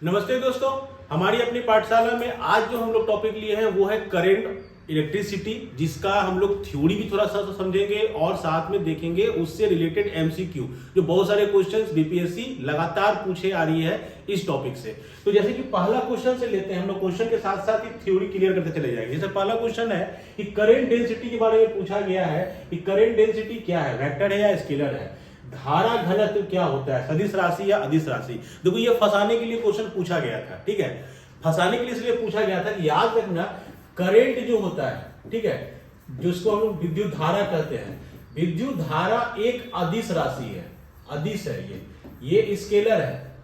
नमस्ते दोस्तों, हमारी अपनी पाठशाला में आज जो हम लोग टॉपिक लिए हैं वो है करंट इलेक्ट्रिसिटी, जिसका हम लोग थ्योरी भी थोड़ा सा समझेंगे और साथ में देखेंगे उससे रिलेटेड एमसीक्यू, जो बहुत सारे क्वेश्चंस बीपीएससी लगातार पूछे आ रही है इस टॉपिक से। तो जैसे कि पहला क्वेश्चन से लेते हैं हम लोग, क्वेश्चन के साथ साथ ही थ्योरी क्लियर करते चले जाएंगे। जैसे पहला क्वेश्चन है कि करंट डेंसिटी के बारे में पूछा गया है कि करंट डेंसिटी क्या है, वेक्टर है या स्केलर है। धारा घनत्व क्या होता है, सदिश राशि या अदिश राशि। देखो ये फंसाने के लिए क्वेश्चन पूछा गया था, ठीक है। फंसाने के लिए इसलिए पूछा गया था कि याद रखना करंट जो होता है, ठीक है, जिसको हम लोग विद्युत धारा कहते हैं, विद्युत धारा एक अदिश राशि है, अदिश है, ये स्केलर है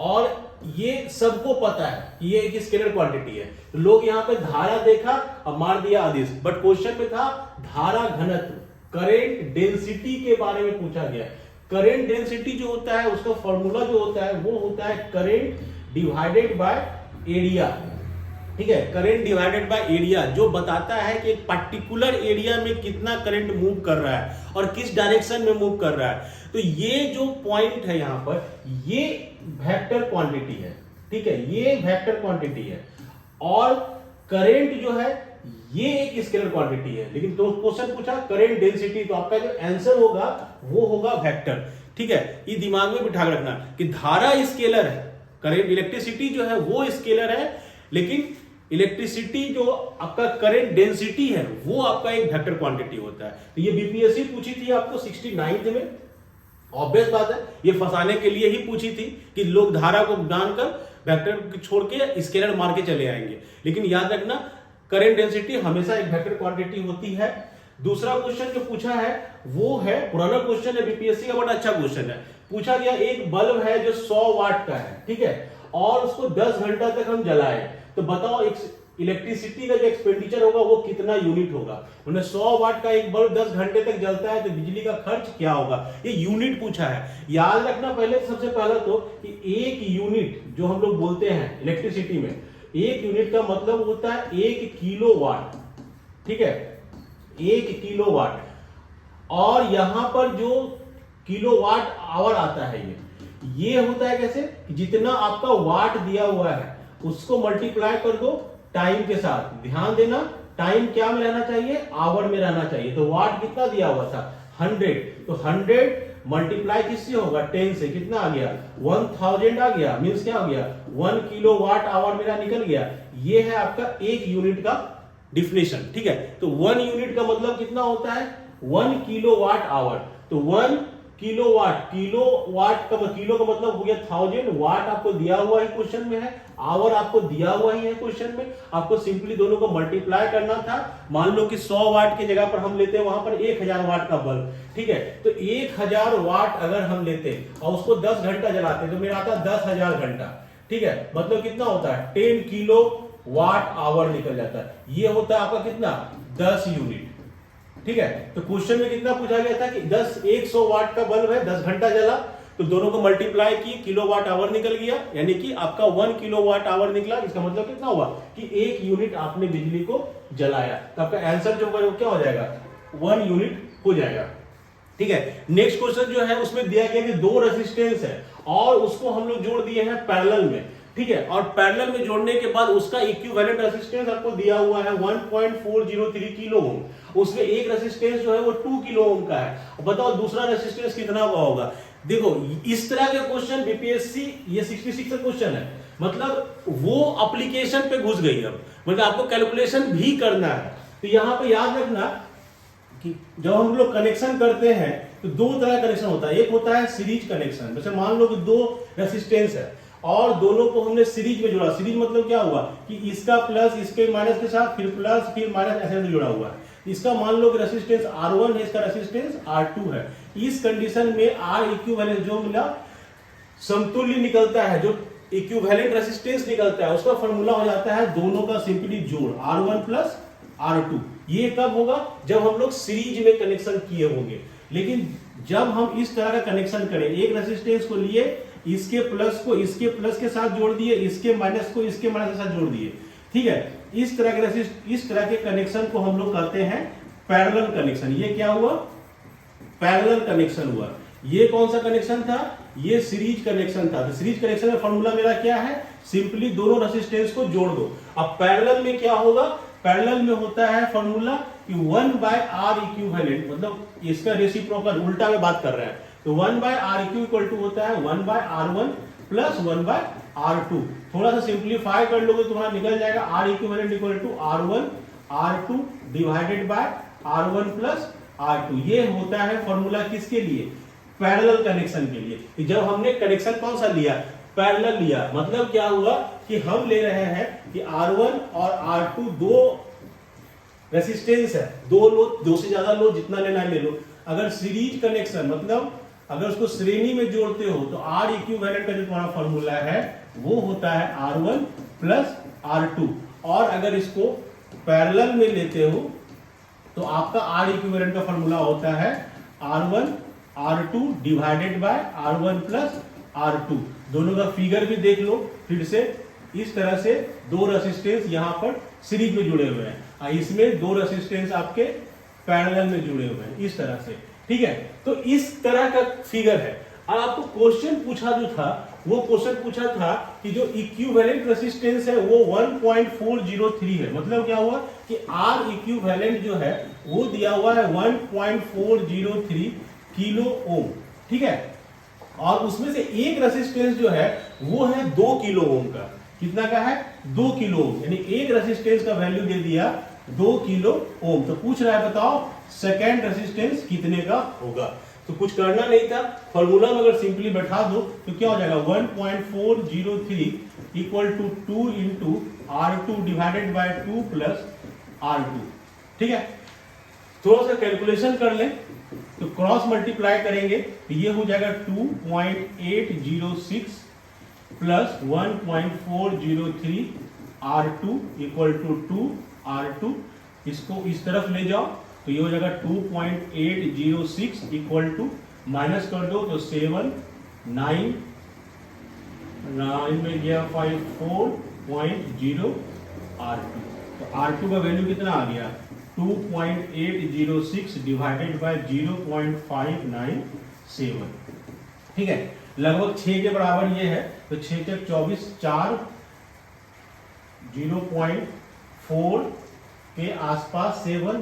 और ये सबको पता है कि ये एक स्केलर क्वांटिटी है। तो लोग यहाँ पे धारा देखा और मार दिया अदिश, बट क्वेश्चन में था धारा घनत्व, करंट डेंसिटी के बारे में पूछा गया। करंट डेंसिटी जो होता है उसका फॉर्मूला जो होता है वो होता है करंट डिवाइडेड बाय एरिया, ठीक है। करंट डिवाइडेड बाय एरिया जो बताता है कि एक पर्टिकुलर एरिया में कितना करंट मूव कर रहा है और किस डायरेक्शन में मूव कर रहा है। तो ये जो पॉइंट है यहाँ पर, ये वेक्टर क्वांटिटी है, ठीक है, ये वेक्टर क्वांटिटी है और करंट जो है ये एक स्केलर क्वांटिटी है। लेकिन तो क्वेश्चन पूछा करंट डेंसिटी, तो आपका जो आंसर होगा वो होगा वेक्टर, ठीक है। ये दिमाग में बिठा रखना कि धारा स्केलर है, करंट इलेक्ट्रिसिटी जो है वो स्केलर है, लेकिन इलेक्ट्रिसिटी जो आपका करंट डेंसिटी है वो आपका एक वेक्टर क्वांटिटी होता है। तो ये बीपीएससी पूछी थी आपको 69th में, ऑब्वियस बात है ये फंसाने के लिए ही पूछी थी कि लोग धारा को जानकर वेक्टर छोड़ के स्केलर मार के चले आएंगे। लेकिन याद रखना करंट डेंसिटी हमेशा एक वेक्टर क्वांटिटी होती है। दूसरा क्वेश्चन जो पूछा है वो है, पुराना क्वेश्चन है बीपीएससी का, बड़ा अच्छा क्वेश्चन है। पूछा गया एक बल्ब है जो 100 वाट का है, ठीक है, और उसको 10 घंटा तक हम जलाए, तो बताओ इलेक्ट्रिसिटी का जो एक्सपेंडिचर होगा वो कितना यूनिट होगा। उन्हें 100 वाट का एक बल्ब 10 घंटे तक जलता है तो बिजली का खर्च क्या होगा, ये यूनिट पूछा है। याद रखना पहले, सबसे पहला तो कि एक यूनिट जो हम लोग बोलते हैं इलेक्ट्रिसिटी में, एक यूनिट का मतलब होता है 1 किलोवाट, ठीक है, 1 किलोवाट। और यहां पर जो किलोवाट आवर आता है ये होता है कैसे, जितना आपका वाट दिया हुआ है उसको मल्टीप्लाई कर दो टाइम के साथ। ध्यान देना टाइम क्या में रहना चाहिए, आवर में रहना चाहिए। तो वाट कितना दिया हुआ था 100, तो 100 मल्टीप्लाई किससे होगा 10 से, कितना आ गया 1000 आ गया, मींस क्या हो गया 1 किलो वाट आवर मेरा निकल गया। ये है आपका एक यूनिट का डिफिनेशन, ठीक है। तो 1 यूनिट का मतलब कितना होता है 1 किलो वाट आवर। तो 1 किलो वाट, किलो वाट का किलो का मतलब हो गया 1000, वाट आपको दिया हुआ है क्वेश्चन में है, आवर आपको दिया हुआ ही है क्वेश्चन में। आपको सिंपली दोनों को मल्टीप्लाई करना था। मान लो कि 100 वाट की जगह पर हम लेते हैं वहां पर 1000 वाट का बल्ब, ठीक है। तो 1000 वाट अगर हम लेते और उसको 10 घंटा जलाते तो मेरा आता 10,000 घंटा, ठीक है। मतलब कितना होता है 10 किलो वाट आवर निकल जाता है। ये होता है आपका कितना 10 यूनिट, ठीक है। तो क्वेश्चन में कितना पूछा गया था कि 100 वाट का बल्ब है, 10 घंटा जला, तो दोनों को मल्टीप्लाई किए, किलो वाट आवर निकल गया, यानी कि आपका 1 किलो वाट आवर निकला। इसका मतलब कितना हुआ कि 1 यूनिट आपने बिजली को जलाया। तो आपका आंसर जो होगा वो क्या हो जाएगा 1 यूनिट हो जाएगा, ठीक है। नेक्स्ट क्वेश्चन जो है उसमें दिया गया कि 2 रेजिस्टेंस है और उसको हम लोग जोड़ दिए हैं पैरेलल में, ठीक है। और पैरेलल में जोड़ने के बाद उसका इक्विवेलेंट रेजिस्टेंस आपको दिया हुआ है 1.403 किलो ओम। उसमें एक रेजिस्टेंस जो है वो 2 किलो ओम का है। बताओ दूसरा रेजिस्टेंस कितना होगा। देखो इस तरह के क्वेश्चन बीपीएससी, ये 66 का क्वेश्चन है, मतलब वो एप्लीकेशन पे घुस गई। अब मतलब आपको कैलकुलेशन भी करना है। तो यहां पे याद रखना कि जब हम लोग कनेक्शन करते हैं तो 2 तरह का कनेक्शन होता है। एक होता है सीरीज कनेक्शन, जैसे मान लो कि 2 रेजिस्टेंस है और दोनों को हमने सीरीज में जोड़ा। सीरीज मतलब क्या हुआ कि इसका प्लस इसके माइनस के साथ, फिर प्लस फिर माइनस, ऐसे जुड़ा हुआ है। इसका मान लो कि रेजिस्टेंस R1 है, इसका रेजिस्टेंस R2 है। इस कंडीशन में R इक्विवेलेंट जो मिला समतुल्य निकलता है, जो इक्विवेलेंट रेजिस्टेंस निकलता है उसका फॉर्मूला हो जाता है दोनों का सिंपली जोड़, R1 प्लस R2। ये कब होगा जब हम लोग सीरीज में कनेक्शन किए होंगे। लेकिन जब हम इस तरह का कनेक्शन करें, एक रेजिस्टेंस को लिए, इसके प्लस को इसके प्लस के साथ जोड़ दिए, इसके माइनस को इसके माइनस के साथ जोड़ दिए, ठीक है। इस तरह के कनेक्शन को हम लोग कहते हैं पैरेलल कनेक्शन। ये क्या हुआ पैरेलल कनेक्शन हुआ। ये कौन सा कनेक्शन था ये सीरीज कनेक्शन था। तो सीरीज कनेक्शन में फॉर्मूला मेरा क्या है, सिंपली दोनों रेसिस्टेंस को जोड़ दो। अब पैरेलल में क्या होगा, पैरेलल में होता है फॉर्मूला कि 1/R इक्विवेलेंट, मतलब इसका रेसिप्रोकल उल्टा में बात कर रहे हैं, तो 1/R इक्विव इक्वल टू होता है 1/R1 प्लस 1/R2। थोड़ा सा सिंप्लीफाई कर लोगे तो तुम्हारा निकल जाएगा R equivalent equal to R1 R2 divided by R1 plus R2। ये होता है फॉर्मूला किसके लिए, पैरेलल कनेक्शन के लिए। कि जब हमने कनेक्शन कौन सा लिया, पैरेलल लिया, मतलब क्या हुआ कि हम ले रहे हैं कि R1 और R2 दो रेसिस्टेंस है, दो लो, दो से ज्यादा लो, जितना लेना है ले लो। अगर सीरीज कनेक्शन मतलब अगर उसको श्रेणी में जोड़ते हो तो R इक्विवेलेंट का जो तुम्हारा फॉर्मूला है वो होता है R1 प्लस R2, और अगर इसको पैरेलल में लेते हो तो आपका R इक्विवेलेंट का फॉर्मूला होता है R1 R2 divided by R1 plus R2। दोनों का फिगर भी देख लो फिर से, इस तरह से दो रेसिस्टेंस यहाँ पर सीरीज में जुड़े हुए हैं, इसमें दो रेसिस्टेंस आपके पैरेलल में जुड़े हुए हैं, इस तरह से, ठीक है। तो इस तरह का फिगर है। अब आपको क्वेश्चन पूछा जो था, वो क्वेश्चन पूछा था कि जो इक्विवेलेंट रेसिस्टेंस है वो 1.403 है। मतलब क्या हुआ कि R इक्विवेलेंट जो है वो दिया हुआ है 1.403 किलो ओम, ठीक है। और उसमें से एक रेसिस्टेंस जो है वो है 2 किलो ओम का। कितना का है, 2 किलो ओम, यानी एक रेसिस्टेंस का वैल्यू दे दिया 2 किलो ओम। तो पूछ रहा है बताओ सेकेंड रेसिस्टेंस कितने का होगा। तो कुछ करना नहीं था, फॉर्मूला में अगर सिंपली बैठा दो तो क्या हो जाएगा 1.403 equal to 2 into R2 divided by 2 plus R2, ठीक है। थोड़ा सा कैलकुलेशन कर लें तो क्रॉस मल्टीप्लाई करेंगे तो ये हो जाएगा 2.806 plus 1.403 R2 equal to 2 R2। इसको इस तरफ ले जाओ तो ये हो जाएगा 2.806 इक्वल टू, माइनस कर दो तो 7 9 में गया 54.0 R2। तो R2 का वैल्यू कितना आ गया 2.806 डिवाइडेड बाय 0.597, ठीक है। लगभग 6 के बराबर ये है, तो 6 के 24 4 0.4 के आसपास 7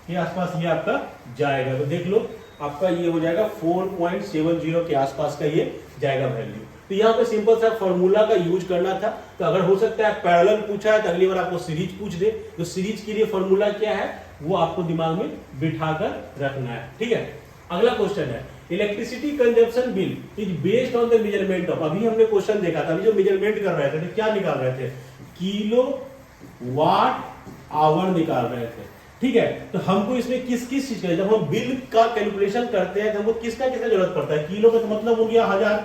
के आसपास ये आपका जाएगा। तो देख लो आपका ये हो जाएगा 4.70 के आसपास का ये जाएगा वैल्यू। तो यहाँ पे सिंपल सा फॉर्मूला का यूज करना था। तो अगर हो सकता है पैरेलल पूछा है तो अगली बार आपको सीरीज पूछ दे, तो सीरीज के लिए फॉर्मूला क्या है वो आपको दिमाग में बिठाकर रखना है, ठीक है। अगला क्वेश्चन है electricity consumption bill is based on the measurement of. अभी हमने क्वेश्चन देखा था, अभी जो मेजरमेंट कर रहे थे तो क्या निकाल रहे थे, किलो वाट आवर निकाल रहे थे, ठीक है। तो हमको इसमें किस किस चीज का, जब हम बिल का कैलकुलेशन करते हैं तो हमको किसका किसका जरूरत पड़ता है। किलो का तो मतलब हो गया 1000,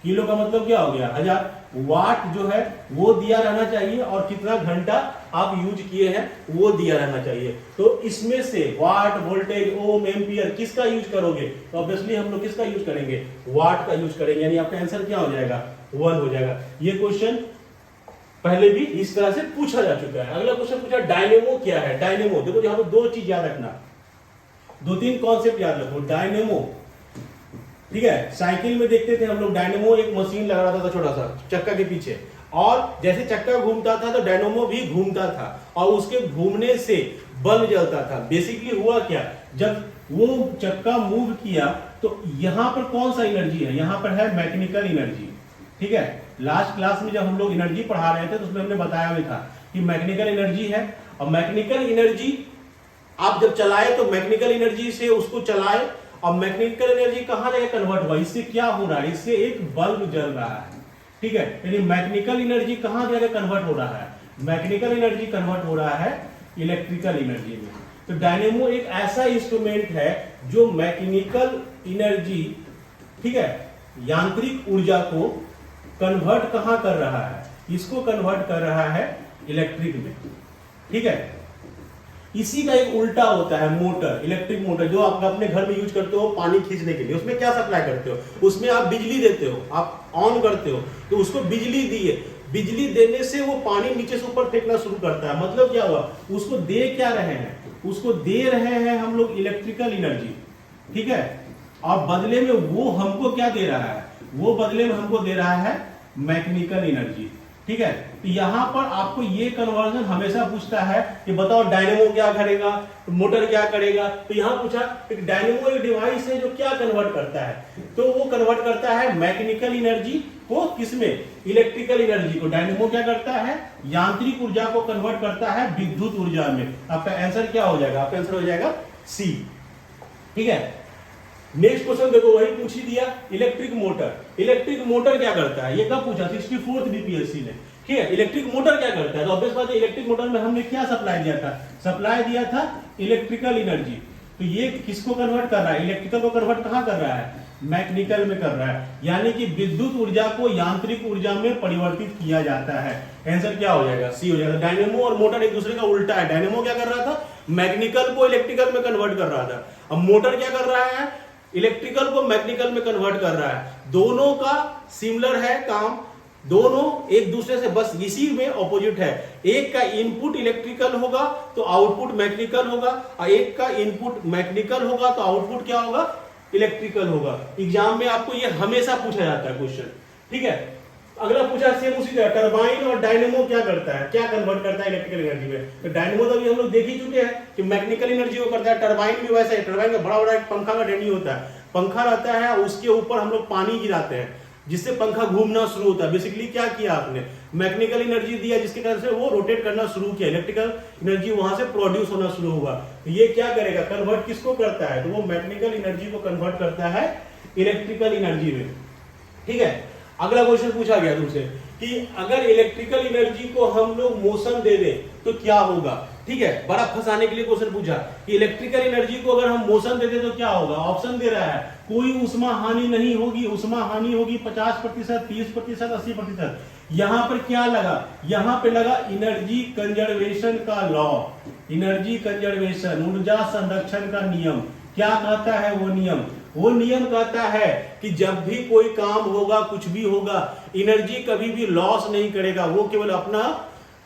किलो का मतलब क्या हो गया 1000। वाट जो है वो दिया रहना चाहिए और कितना घंटा आप यूज किए हैं वो दिया रहना चाहिए। तो इसमें से वाट, वोल्टेज, ओम, एम्पियर किसका यूज करोगे, तो ऑब्वियसली हम लोग किसका यूज करेंगे, वाट का यूज करेंगे, यानी आपका आंसर क्या हो जाएगा 1 हो जाएगा। ये क्वेश्चन पहले भी इस तरह से पूछा जा चुका है। अगला क्वेश्चन पूछा डायनेमो क्या है। डायनेमो देखो यहाँ पे 2 चीज याद रखना, 2-3 कॉन्सेप्ट याद रखो। डायनेमो, ठीक है, साइकिल में देखते थे हम लोग डायनेमो, एक मशीन लगा रहता था छोटा सा चक्का के पीछे, और जैसे चक्का घूमता था तो डायनेमो भी घूमता था और उसके घूमने से बल्ब जलता था। बेसिकली हुआ क्या, जब वो चक्का मूव किया तो यहाँ पर कौन सा एनर्जी है, यहाँ पर है मैकेनिकल एनर्जी, ठीक है। लास्ट क्लास में जब हम लोग एनर्जी पढ़ा रहे थे तो उसमें हमने बताया भी था कि मैकेनिकल एनर्जी है, और मैकेनिकल एनर्जी आप जब चलाए तो मैकेनिकल एनर्जी से उसको चलाए, और मैकेनिकल एनर्जी कहां जाके कन्वर्ट हुआ, इससे क्या हो रहा है, इससे एक बल्ब जल रहा है, ठीक है। यानी मैकेनिकल एनर्जी कहां जाके कन्वर्ट हो रहा है, मैकेनिकल एनर्जी कन्वर्ट हो रहा है इलेक्ट्रिकल एनर्जी में। तो डायनेमो एक ऐसा इंस्ट्रूमेंट है जो मैकेनिकल एनर्जी, ठीक है, यांत्रिक ऊर्जा को कन्वर्ट कहां कर रहा है, इसको कन्वर्ट कर रहा है इलेक्ट्रिक में, ठीक है। इसी का एक उल्टा होता है मोटर, इलेक्ट्रिक मोटर, जो आप अपने घर में यूज करते हो पानी खींचने के लिए। उसमें क्या सप्लाई करते हो, उसमें आप बिजली देते हो, आप ऑन करते हो तो उसको बिजली दिए, बिजली देने से वो पानी नीचे से ऊपर फेंकना शुरू करता है। मतलब क्या हुआ, उसको दे क्या रहे हैं, उसको दे रहे हैं हम लोग इलेक्ट्रिकल एनर्जी, ठीक है, और बदले में वो हमको क्या दे रहा है, वो बदले में हमको दे रहा है मैकेनिकल एनर्जी। ठीक है, तो यहां पर आपको ये कन्वर्जन हमेशा पूछता है कि बताओ डायनेमो क्या करेगा, मोटर क्या करेगा। तो यहां पूछा एक डायनेमो एक डिवाइस है जो क्या कन्वर्ट करता है, तो वो कन्वर्ट करता है मैकेनिकल एनर्जी को किसमें, इलेक्ट्रिकल एनर्जी को। डायनेमो क्या करता है, यांत्रिक ऊर्जा को कन्वर्ट करता है विद्युत ऊर्जा में। आपका आंसर क्या हो जाएगा, आपका आंसर हो जाएगा सी। ठीक है, नेक्स्ट क्वेश्चन देखो, वही पूछ ही दिया, इलेक्ट्रिक मोटर। इलेक्ट्रिक मोटर क्या करता है, ये कब पूछा, 64th बीपीएससी ने। ठीक है, इलेक्ट्रिक मोटर क्या करता है, तो ऑब्वियस बात है इलेक्ट्रिक मोटर में हमने क्या सप्लाई दिया था, सप्लाई दिया था इलेक्ट्रिकल एनर्जी। तो ये किसको कन्वर्ट कर रहा है, इलेक्ट्रिकल को कन्वर्ट कहां कर रहा है, मैकेनिकल में कर रहा है। यानी कि विद्युत ऊर्जा को यांत्रिक ऊर्जा में परिवर्तित किया जाता है। आंसर क्या हो जाएगा, सी हो जाएगा। डायनेमो और मोटर एक दूसरे का उल्टा है। डायनेमो क्या कर रहा था, मैकेनिकल को इलेक्ट्रिकल में कन्वर्ट कर रहा था। अब मोटर क्या कर रहा है, इलेक्ट्रिकल को मैकेनिकल में कन्वर्ट कर रहा है। दोनों का सिमिलर है काम, दोनों एक दूसरे से बस इसी में ऑपोजिट है। एक का इनपुट इलेक्ट्रिकल होगा तो आउटपुट मैकेनिकल होगा, और एक का इनपुट मैकेनिकल होगा तो आउटपुट क्या होगा, इलेक्ट्रिकल होगा। एग्जाम में आपको ये हमेशा पूछा जाता है क्वेश्चन। ठीक है, अगला पूछा सेम उसी तरह, टरबाइन और डायनेमो क्या करता है, क्या कन्वर्ट करता है इलेक्ट्रिकल एनर्जी में। तो डायनेमो तो अभी हम लोग देख ही चुके हैं कि मैकेनिकल एनर्जी को करता है। टरबाइन भी वैसा है, टरबाइन का बड़ा बड़ा एक पंखा का डंडी होता है, पंखा रहता है, उसके ऊपर हम लोग पानी गिराते हैं जिससे पंखा घूमना शुरू होता है। बेसिकली क्या किया आपने, मैकेनिकल एनर्जी दिया जिसके कारण से वो रोटेट करना शुरू किया, इलेक्ट्रिकल एनर्जी वहां से प्रोड्यूस होना शुरू हुआ। तो ये क्या करेगा, कन्वर्ट किसको करता है, तो वो मैकेनिकल एनर्जी को कन्वर्ट करता है इलेक्ट्रिकल एनर्जी में। ठीक है, अगला क्वेश्चन पूछा गया तुमसे कि अगर इलेक्ट्रिकल एनर्जी को हम लोग मोशन दे दें तो क्या होगा। ठीक है, बड़ा फंसाने के लिए क्वेश्चन पूछा कि इलेक्ट्रिकल एनर्जी को अगर हम मोशन दे दें तो क्या होगा। ऑप्शन दे रहा है, कोई उष्मा हानि नहीं होगी, उष्मा हानि होगी 50%, 30%, 80%। यहां पर क्या लगा, यहां पे लगा एनर्जी कंजर्वेशन का लॉ, एनर्जी कंजर्वेशन, ऊर्जा संरक्षण का नियम। क्या कहता है वो नियम, वो नियम कहता है कि जब भी कोई काम होगा, कुछ भी होगा, एनर्जी कभी भी लॉस नहीं करेगा, वो केवल अपना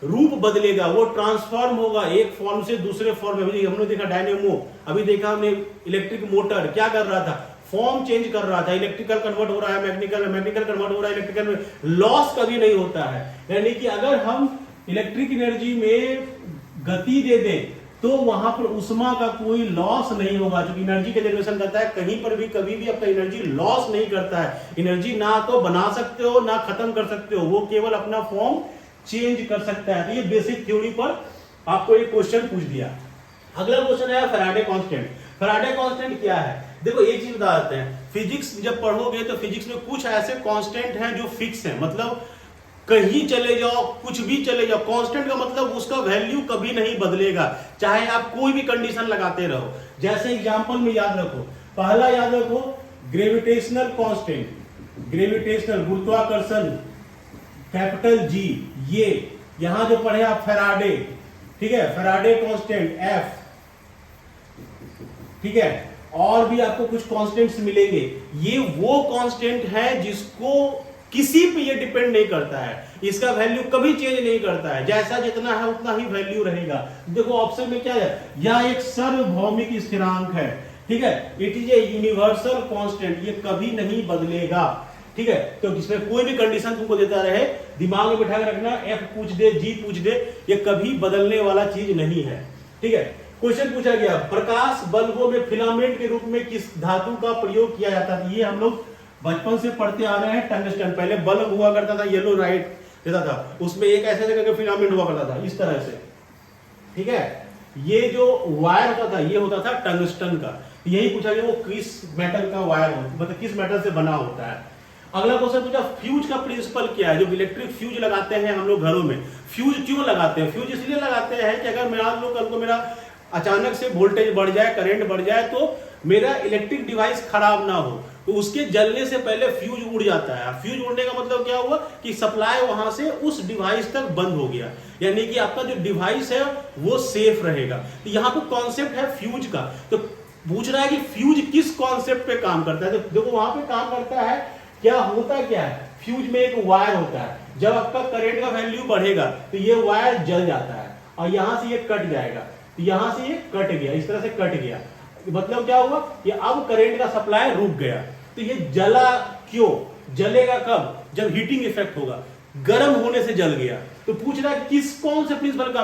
रूप बदलेगा, वो ट्रांसफॉर्म होगा एक फॉर्म से दूसरे फॉर्म में। हमने देखा डायनेमो, अभी देखा हमने इलेक्ट्रिक मोटर क्या कर रहा था, फॉर्म चेंज कर रहा था, इलेक्ट्रिकल कन्वर्ट हो रहा है मैकेनिकल, मैकेनिकल कन्वर्ट हो रहा है इलेक्ट्रिकल में, लॉस कभी नहीं होता है। यानी कि अगर हम इलेक्ट्रिक एनर्जी में गति दे दें तो वहां पर उष्मा का कोई लॉस नहीं होगा, क्योंकि एनर्जी का जनरेशन करता है, कहीं पर भी कभी भी आपका एनर्जी लॉस नहीं करता है। एनर्जी ना तो बना सकते हो ना खत्म कर सकते हो, वो केवल अपना फॉर्म चेंज कर सकता है। तो ये बेसिक थ्योरी पर आपको एक क्वेश्चन पूछ दिया। अगला क्वेश्चन है फैराडे कांस्टेंट। फैराडे कांस्टेंट क्या है, देखो एक चीज बता देते हैं, फिजिक्स जब पढ़ोगे तो फिजिक्स में कुछ ऐसे कांस्टेंट हैं जो फिक्स हैं, मतलब कहीं चले जाओ, कुछ भी चले जाओ, कांस्टेंट का मतलब उसका वैल्यू कभी नहीं बदलेगा, चाहे आप कोई भी कंडीशन लगाते रहो। जैसे एग्जांपल में याद रखो, पहला याद रखो ग्रेविटेशनल कांस्टेंट, ग्रेविटेशनल गुरुत्वाकर्षण कैपिटल जी, ये यहां जो पढ़े आप फैराडे, ठीक है, फैराडे कांस्टेंट एफ, ठीक है, और भी आपको कुछ कांस्टेंट्स मिलेंगे। ये वो कांस्टेंट है जिसको किसी पे ये डिपेंड नहीं करता है, इसका वैल्यू कभी चेंज नहीं करता है, जैसा जितना है उतना ही वैल्यू रहेगा। देखो ऑप्शन में क्या है, यह एक सार्वभौमिक स्थिरांक है, ठीक है, it is a universal constant, ये कभी नहीं बदलेगा। ठीक है, तो इसमें कोई भी कंडीशन तुमको देता रहे, दिमाग में बिठा के रखना, एफ पूछ दे, जी पूछ दे, ये कभी बदलने वाला चीज नहीं है। ठीक है, क्वेश्चन पूछा गया प्रकाश बल्बों में फिलामेंट के रूप में किस धातु का प्रयोग किया जाता है। ये हम लोग बचपन से पढ़ते आ रहे हैं, टंगस्टन। पहले बल्ब हुआ करता था, येलो लाइट देता था, उसमें एक ऐसे जगह का फिलामेंट हुआ करता था इस तरह से। ठीक है, ये जो वायर होता था ये होता था टंगस्टन का। यही पूछा गया वो किस मेटल का वायर होता, मतलब किस मेटल से बना होता है। अगला क्वेश्चन पूछा फ्यूज का प्रिंसिपल क्या है। जो इलेक्ट्रिक फ्यूज लगाते हैं हम लोग घरों में, फ्यूज क्यों लगाते हैं, फ्यूज इसलिए लगाते हैं कि अगर मेरा लोग कल को मेरा अचानक से वोल्टेज बढ़ जाए, करंट बढ़ जाए, तो मेरा इलेक्ट्रिक डिवाइस खराब ना हो, तो उसके जलने से पहले फ्यूज उड़ जाता है। फ्यूज उड़ने का मतलब क्या हुआ कि सप्लाई वहां से उस डिवाइस तक बंद हो गया, यानी कि आपका जो डिवाइस है वो सेफ रहेगा। तो यहाँ पे कॉन्सेप्ट है फ्यूज का, तो पूछ रहा है कि फ्यूज किस कॉन्सेप्ट पे काम करता है। तो देखो वहां पे काम करता है, क्या होता क्या है, फ्यूज में एक वायर होता है, जब आपका करंट का वैल्यू बढ़ेगा तो ये वायर जल जाता है और यहां से ये कट जाएगा, तो यहां से ये कट गया, इस तरह से कट गया, मतलब क्या हुआ, ये अब करंट का सप्लाई रुक गया। तो ये जला क्यों, जलेगा कब? जब हीटिंग इफेक्ट होगा, गर्म होने से जल गया। तो पूछ रहा है किस कौन से प्रिंसिपल का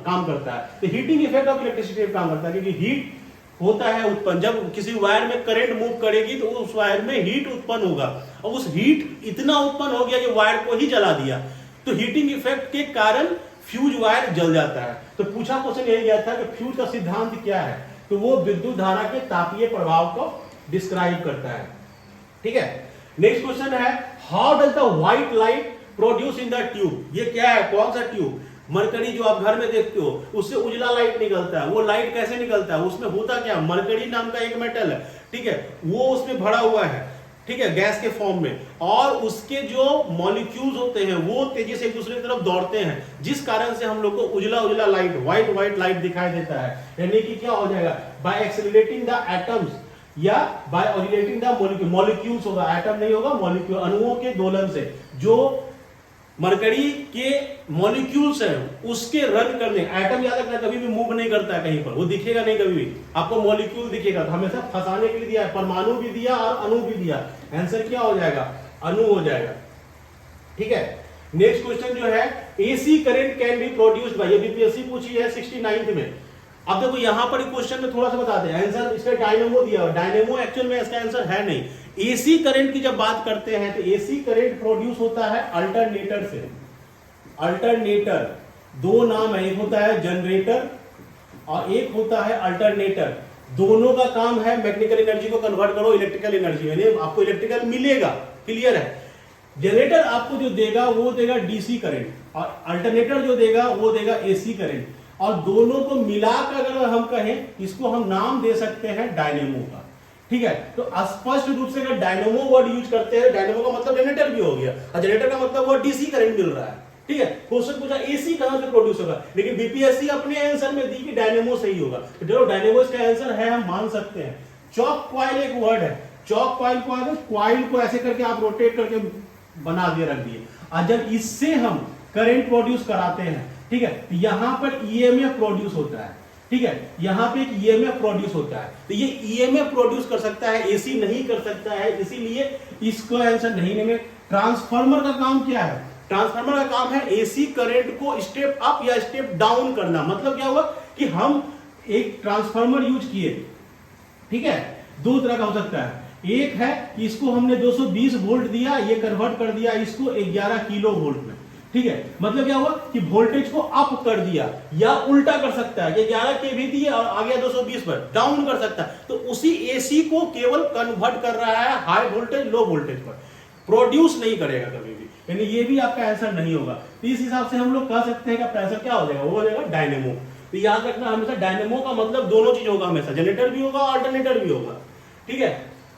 काम करता है? तो हीटिंग इफेक्ट ऑफ इलेक्ट्रिसिटी काम करता है, क्योंकि हीट होता है उत्पन्न। जब किसी वायर में करंट मूव करेगी तो उस वायर में हीट उत्पन्न होगा, और उस हीट इतना उत्पन्न हो गया कि वायर को ही जला दिया। तो हीटिंग इफेक्ट के कारण फ्यूज वायर जल जाता है। तो पूछा क्वेश्चन यही गया था कि फ्यूज का सिद्धांत क्या है? तो वो विद्युत धारा के तापीय प्रभाव को डिस्क्राइब करता है। ठीक है, नेक्स्ट क्वेश्चन है, how does the white light produce in the tube? ये क्या है, कौन सा ट्यूब? मरकरी जो आप घर में देखते हो, उससे उजला लाइट निकलता है। वो लाइट कैसे निकलता है? उसमें होता क्या, मरकरी नाम का एक मेटल है, ठीक है, वो उसमें भरा हुआ है, ठीक है, गैस के फॉर्म में, और उसके जो मॉलिक्यूल्स होते हैं वो तेजी से एक दूसरे की तरफ दौड़ते हैं, जिस कारण से हम लोग को उजला उजला लाइट, व्हाइट लाइट दिखाई देता है। यानी कि क्या हो जाएगा, बाय एक्सेलरेटिंग द एटम्स या बाय ऑसिलेटिंग द मॉलिक्यूल्स होगा, एटम नहीं होगा, मॉलिक्यूल, अणुओं के दोलन से जो मरकरी के मॉलिक्यूल्स हैं उसके रन करने, एटम याद रखना कभी भी मूव नहीं करता है कहीं पर, वो दिखेगा नहीं कभी भी, आपको मॉलिक्यूल दिखेगा। तो हमेशा फंसाने के लिए दिया है, परमाणु भी दिया और अणु भी दिया, आंसर क्या हो जाएगा, अणु हो जाएगा। ठीक है, नेक्स्ट क्वेश्चन जो है, AC current can be produced by, ये बीपीएससी पूछी है 69th में। अब देखो यहां पर क्वेश्चन में थोड़ा सा बताते हैं, आंसर इसका डायनेमो दिया, डायनेमो एक्चुअल में इसका आंसर है नहीं। एसी करंट की जब बात करते हैं तो एसी करंट प्रोड्यूस होता है अल्टरनेटर से। अल्टरनेटर, दो नाम है, एक होता है जनरेटर और एक होता है अल्टरनेटर। दोनों का काम है मैकेनिकल एनर्जी को कन्वर्ट करो इलेक्ट्रिकल एनर्जी में, यानी आपको इलेक्ट्रिकल मिलेगा, क्लियर है। जनरेटर आपको जो देगा वो देगा डीसी करंट, और अल्टरनेटर जो देगा वो देगा एसी करंट, और दोनों को मिलाकर अगर हम कहें, इसको हम नाम दे सकते हैं डायनेमो का। ठीक है, तो स्पष्ट रूप से अगर डायनेमो वर्ड यूज करते हैं, डायनेमो का मतलब जनरेटर भी हो गया, और जनरेटर का मतलब वो डीसी करंट मिल रहा है। ठीक है, क्वेश्चन पूछा एसी कहां से प्रोड्यूस होगा, लेकिन बीपीएससी अपने आंसर में दी कि डायनेमो सही होगा, तो जो डायनेमो इसका आंसर है हम मान सकते हैं। चॉक कॉइल एक वर्ड है, चॉक कॉइल को अगर कॉइल को ऐसे करके आप रोटेट करके बना दिए, रख दिए, और जब इससे हम करंट प्रोड्यूस कराते हैं, ठीक है, तो यहां पर ईएमएफ प्रोड्यूस होता है। ठीक है, यहां पे एक ईएमएफ प्रोड्यूस होता है, तो ये ईएमएफ प्रोड्यूस कर सकता है, एसी नहीं कर सकता है, इसीलिए इसको आंसर नहीं लेंगे। ट्रांसफार्मर का काम क्या है, ट्रांसफार्मर का काम है एसी करंट को स्टेप अप या स्टेप डाउन करना। मतलब क्या हुआ कि हम एक ट्रांसफार्मर यूज किए, ठीक है, दो तरह का हो सकता है। एक है कि इसको हमने 220 वोल्ट दिया, ये कन्वर्ट कर दिया इसको 11 किलो वोल्ट में। ठीक है, मतलब क्या हुआ कि वोल्टेज को अप कर दिया, या उल्टा कर सकता है, 11 के भी दिए और आ गया 220 पर, डाउन कर सकता है। तो उसी एसी को केवल कन्वर्ट कर रहा है हाई वोल्टेज लो वोल्टेज पर, प्रोड्यूस नहीं करेगा कभी भी, यानी ये भी आपका आंसर नहीं होगा। तो इस हिसाब से हम लोग कह सकते हैं कि आपका आंसर क्या हो जाएगा, वो हो जाएगा डायनेमो। तो याद रखना हमेशा डायनेमो का मतलब दोनों चीज होगा, हमेशा जनरेटर भी होगा अल्टरनेटर भी होगा। ठीक है,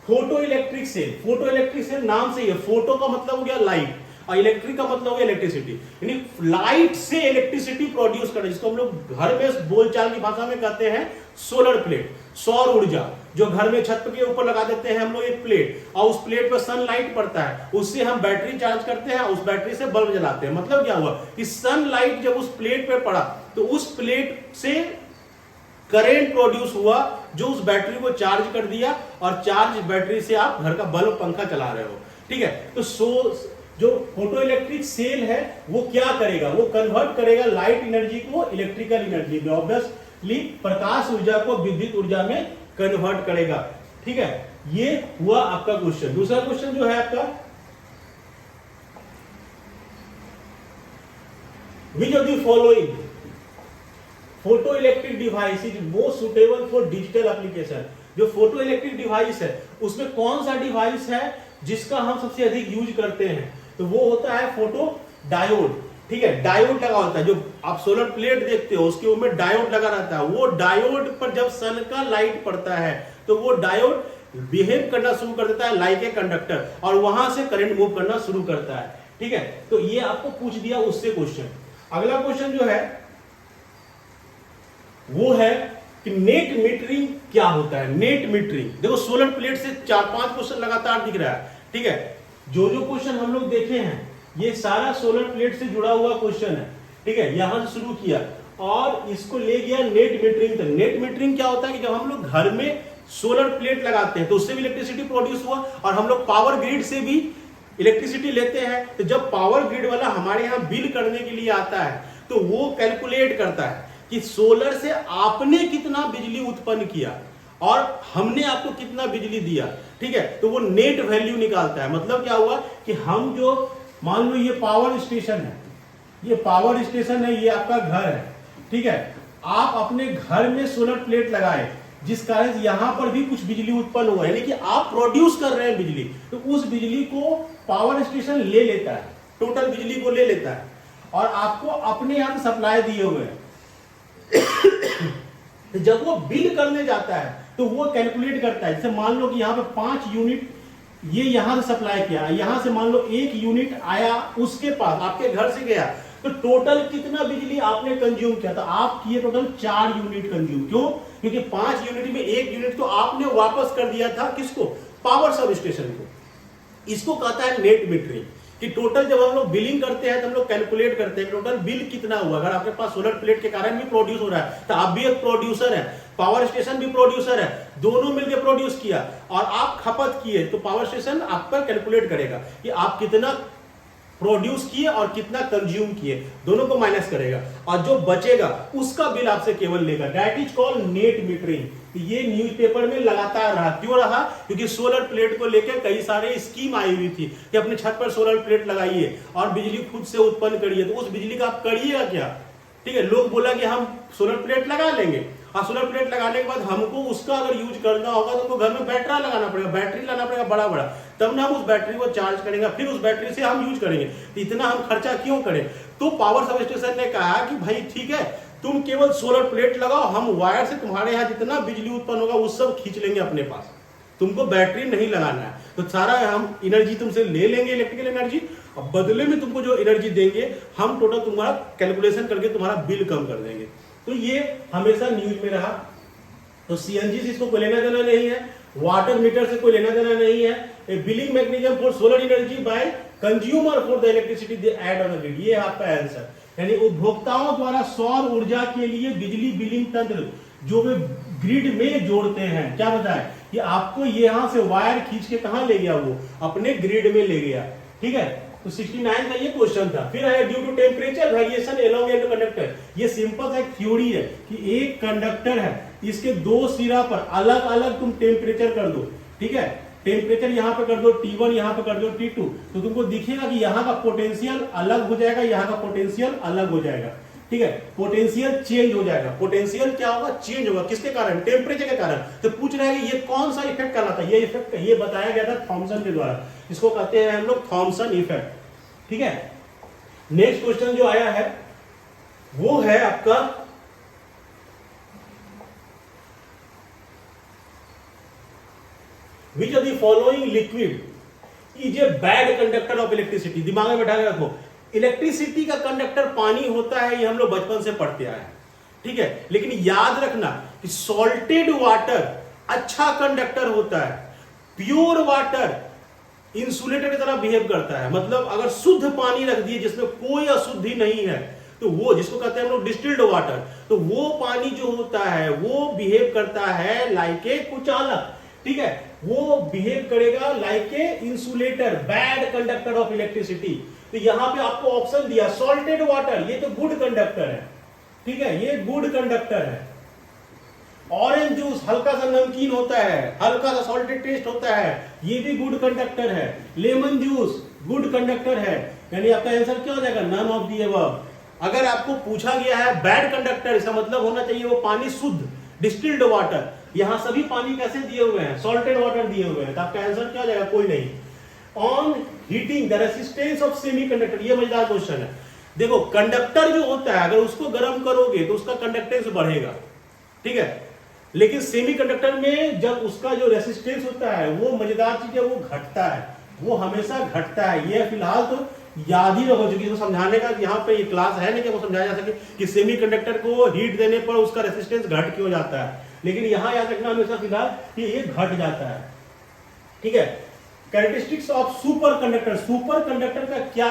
photo electric cell, photo electric cell नाम से ही है, फोटो का मतलब हो गया लाइट और इलेक्ट्रिक का मतलब हो गया इलेक्ट्रिसिटी, यानी लाइट से इलेक्ट्रिसिटी प्रोड्यूस करना, जिसको हम लोग घर में बोलचाल की भाषा में कहते हैं सोलर प्लेट, सौर ऊर्जा। जो घर में छत के ऊपर लगा देते हैं हम लोग एक प्लेट, और उस प्लेट पर सनलाइट पड़ता है, उससे हम बैटरी चार्ज करते हैं, उस बैटरी से बल्ब जलाते हैं। मतलब क्या हुआ कि सनलाइट जब उस प्लेट पे पड़ा तो उस प्लेट से करंट प्रोड्यूस हुआ, जो उस बैटरी को चार्ज कर दिया, और चार्ज बैटरी से आप घर का बल्ब पंखा चला रहे हो। ठीक है, तो जो फोटो इलेक्ट्रिक सेल है वो क्या करेगा, वो कन्वर्ट करेगा लाइट एनर्जी को इलेक्ट्रिकल एनर्जी में, ऑब्वियसली प्रकाश ऊर्जा को विद्युत ऊर्जा में कन्वर्ट करेगा। ठीक है, ये हुआ आपका क्वेश्चन। दूसरा क्वेश्चन जो है आपका, विच of the following photo electric device is most suitable for digital application. जो फोटो इलेक्ट्रिक डिवाइस है उसमें कौन सा डिवाइस है जिसका हम सबसे अधिक यूज करते हैं, तो वो होता है फोटो डायोड। ठीक है, डायोड लगा होता है, जो आप सोलर प्लेट देखते हो उसके ऊपर डायोड लगा रहता है, वो डायोड पर जब सन का लाइट पड़ता है तो वो डायोड बिहेव करना शुरू कर देता है लाइक ए कंडक्टर, और वहां से करंट मूव करना शुरू करता है। ठीक है, तो ये आपको पूछ दिया उससे क्वेश्चन। अगला क्वेश्चन जो है वो है कि नेट मीटरिंग क्या होता है। नेट मीटरिंग, देखो सोलर प्लेट से 4-5 क्वेश्चन लगातार दिख रहा है। ठीक है, जो क्वेश्चन हम लोग देखे हैं ये सारा सोलर प्लेट से जुड़ा हुआ क्वेश्चन है। ठीक है, यहां से शुरू किया और इसको ले गया नेट मीटरिंग तक। नेट मीटरिंग क्या होता है कि जब हम लोग घर में सोलर प्लेट लगाते हैं तो उससे भी इलेक्ट्रिसिटी प्रोड्यूस हुआ, और हम लोग पावर ग्रिड से भी इलेक्ट्रिसिटी लेते हैं, तो जब पावर ग्रिड वाला हमारे यहाँ बिल करने के लिए आता है तो वो कैलकुलेट करता है कि सोलर से आपने कितना बिजली उत्पन्न किया और हमने आपको कितना बिजली दिया, ठीक है। तो वो नेट वैल्यू निकालता है। मतलब क्या हुआ कि हम जो, मान लो ये पावर स्टेशन है, ये पावर स्टेशन है, ये आपका घर है, ठीक है। आप अपने घर में सोलर प्लेट लगाए जिस कारण यहां पर भी कुछ बिजली उत्पन्न हुआ, यानी कि आप प्रोड्यूस कर रहे हैं बिजली, तो उस बिजली को पावर स्टेशन ले लेता है, टोटल बिजली को ले लेता है और आपको अपने यहां सप्लाई दिए हुए हैं। जब वो बिल करने जाता है तो वो कैलकुलेट करता है, जैसे मान लो कि यहाँ पे 5 यूनिट ये यहां से सप्लाई किया, यहां से मान लो 1 यूनिट आया उसके पास, आपके घर से गया, तो टोटल कितना बिजली आपने कंज्यूम किया था, आप किए टोटल 4 यूनिट कंज्यूम। क्यों? क्योंकि 5 यूनिट में 1 यूनिट तो आपने वापस कर दिया था, किसको? पावर सब स्टेशन को। इसको कहता है नेट मीटरिंग, कि टोटल जब हम लोग बिलिंग करते हैं तो हम लोग कैलकुलेट करते हैं टोटल बिल कितना हुआ। अगर आपके पास सोलर प्लेट के कारण भी प्रोड्यूस हो रहा है तो आप भी एक प्रोड्यूसर है, पावर स्टेशन भी प्रोड्यूसर है, दोनों मिलकर प्रोड्यूस किया और आप खपत किए, तो पावर स्टेशन आप पर कैलकुलेट करेगा कि आप कितना प्रोड्यूस किए और कितना कंज्यूम किए, दोनों को माइनस करेगा और जो बचेगा उसका बिल आपसे केवल लेगा। That is called net metering. ये न्यूज़पेपर में लगातार रहा। क्यों रहा? क्योंकि सोलर प्लेट को लेकर कई सारे स्कीम आई हुई थी कि अपने छत पर सोलर प्लेट लगाइए और बिजली खुद से उत्पन्न करिए। तो उस बिजली का आप करिएगा क्या? ठीक है, लोग बोला कि हम सोलर प्लेट लगा लेंगे और सोलर प्लेट लगाने के बाद हमको उसका अगर यूज करना होगा तो हमको घर में बैटरा लगाना पड़ेगा, बैटरी लाना पड़ेगा बड़ा बड़ा, तब ना हम उस बैटरी को चार्ज करेंगे, फिर उस बैटरी से हम यूज करेंगे। तो इतना हम खर्चा क्यों करें? तो पावर सब स्टेशन ने कहा कि भाई ठीक है, तुम केवल सोलर प्लेट लगाओ, हम वायर से तुम्हारे यहाँ जितना बिजली उत्पन्न होगा वो सब खींच लेंगे अपने पास, तुमको बैटरी नहीं लगाना है। तो सारा हम एनर्जी तुमसे ले लेंगे, इलेक्ट्रिकल एनर्जी, और बदले में तुमको जो एनर्जी देंगे हम टोटल तुम्हारा कैलकुलेशन करके तुम्हारा बिल कम कर देंगे। तो ये हमेशा न्यूज में रहा। तो सीएनजी से इसको कोई लेना देना नहीं है, वाटर मीटर से कोई लेना देना नहीं है। A billing mechanism for solar energy by consumer for the electricity they add on the grid, ये आपका आंसर। यानी उपभोक्ताओं द्वारा सौर ऊर्जा के लिए बिजली बिलिंग तंत्र जो वे ग्रिड में जोड़ते हैं। क्या बताए कि आपको यहां से वायर खींच के कहां ले गया? वो अपने ग्रिड में ले गया। ठीक है, तो 69 का ये क्वेश्चन था। फिर है due to temperature variation along and conductor. ये सिंपल सा थ्योरी है कि एक कंडक्टर है, इसके दो सिरा पर अलग अलग तुम टेम्परेचर कर दो। ठीक है, टेम्परेचर यहां पे कर दो T1, यहां पे कर दो T2, तो तुमको दिखेगा कि यहां का पोटेंशियल अलग हो जाएगा, यहां का पोटेंशियल अलग हो जाएगा। ठीक है, पोटेंशियल चेंज हो जाएगा। पोटेंशियल क्या होगा? चेंज होगा। किसके कारण? टेम्परेचर के कारण। तो पूछ रहा है कि ये कौन सा इफेक्ट कहलाता है? ये इफेक्ट ये बताया गया था थॉमसन के द्वारा, इसको कहते हैं हम लोग थॉमसन इफेक्ट। ठीक है, नेक्स्ट क्वेश्चन जो आया है वो है आपका विच of the following liquid is a bad conductor of electricity. दिमाग में बैठा के रखो, इलेक्ट्रिसिटी का कंडक्टर पानी होता है, ये हम लोग बचपन से पढ़ते आए हैं। ठीक है, लेकिन याद रखना कि सॉल्टेड वाटर अच्छा कंडक्टर होता है, प्योर वाटर इंसुलेटर की तरह बिहेव करता है। मतलब अगर शुद्ध पानी रख दिए जिसमें कोई अशुद्धि नहीं है, तो वो जिसको कहते हैं हम लोग डिस्टिल्ड वाटर, तो वो पानी जो होता है वो बिहेव करता है लाइक ए कुचालक। ठीक है, वो बिहेव करेगा like a insulator, bad conductor of electricity. तो यहां पे आपको ऑप्शन दिया सॉल्टेड वाटर, ये तो गुड कंडक्टर है। ठीक है, ये गुड कंडक्टर है। ऑरेंज जूस हल्का सा नमकीन होता है, हल्का सा सॉल्टेड टेस्ट होता है, ये भी गुड कंडक्टर है। लेमन जूस गुड कंडक्टर है। यानी आपका आंसर क्या हो जाएगा? None of the above. अगर आपको पूछा गया है बैड कंडक्टर, इसका मतलब होना चाहिए वो पानी शुद्ध, डिस्टिल्ड वाटर। यहां सभी पानी कैसे दिए हुए हैं? सॉल्टेड वाटर दिए हुए हैं। तो आपका आंसर क्या हो जाएगा? कोई नहीं। On heating the resistance of semiconductor, ये मजेदार क्वेश्चन है। देखो, कंडक्टर जो होता है अगर उसको गर्म करोगे तो उसका कंडक्टेंस बढ़ेगा। ठीक है, लेकिन सेमीकंडक्टर में जब उसका जो रेसिस्टेंस होता है वो मजेदार चीज है, वो घटता है, वो हमेशा घटता है। ये फिलहाल तो याद ही रहो, चुकी तो समझाने का यहाँ पे ये क्लास है नहीं कि वो समझाया जा सके कि सेमीकंडक्टर को हीट देने पर उसका रेसिस्टेंस घट क्यों जाता है, लेकिन यहां याद रखना हमेशा फिलहाल कि ये घट जाता है। ठीक है, characteristics of super conductor. Super conductor का क्या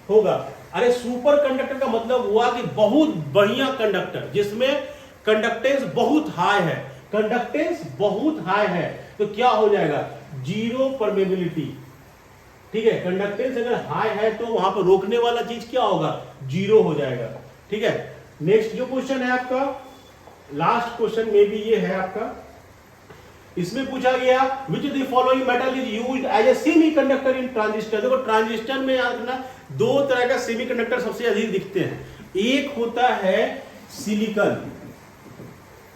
होगा? अरे सुपर कंडक्टर का मतलब हुआ कि बहुत बढ़िया कंडक्टर, जिसमें कंडक्टेंस बहुत हाई है। कंडक्टेंस बहुत हाई है तो क्या हो जाएगा? Zero permeability. ठीक है, कंडक्टेंस अगर हाई है तो वहां पर रोकने वाला चीज क्या होगा, जीरो हो जाएगा। ठीक है, नेक्स्ट जो क्वेश्चन है आपका, लास्ट क्वेश्चन में भी ये है आपका, इसमें पूछा गया which of the following metal is used as a semiconductor in transistor. देखो ट्रांजिस्टर में याद रखना दो तरह का सेमीकंडक्टर सबसे अधिक दिखते हैं, एक होता है सिलिकॉन,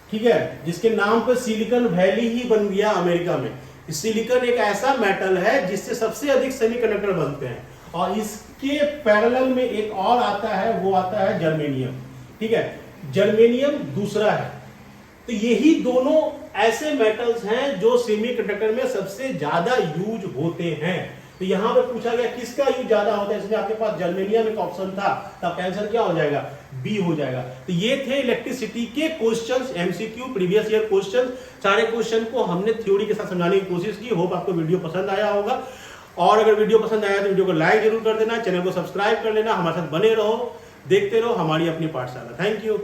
ठीक है, जिसके नाम पर सिलिकॉन वैली ही बन गया अमेरिका में। सिलिकॉन एक ऐसा मेटल है जिससे सबसे अधिक सेमीकंडक्टर बनते हैं, और इसके पैरेलल में एक और आता है, वो आता है जर्मेनियम। ठीक है, जर्मेनियम दूसरा है। तो यही दोनों ऐसे मेटल्स हैं जो सेमीकंडक्टर में सबसे ज्यादा यूज होते हैं। तो यहां पे पूछा गया किसका यूज ज्यादा होता है, इसमें आपके पास जर्मेनियम एक ऑप्शन था, तो आपका आंसर क्या हो जाएगा, बी हो जाएगा। तो ये थे इलेक्ट्रिसिटी के questions, MCQ previous year questions. सारे क्वेश्चन को हमने थ्योरी के साथ समझाने की कोशिश की। होप आपको वीडियो पसंद आया होगा, और अगर वीडियो पसंद आया तो वीडियो को लाइक जरूर कर देना, चैनल को सब्सक्राइब कर लेना, हमारे साथ बने रहो, देखते रहो हमारी अपनी पाठशाला। Thank you.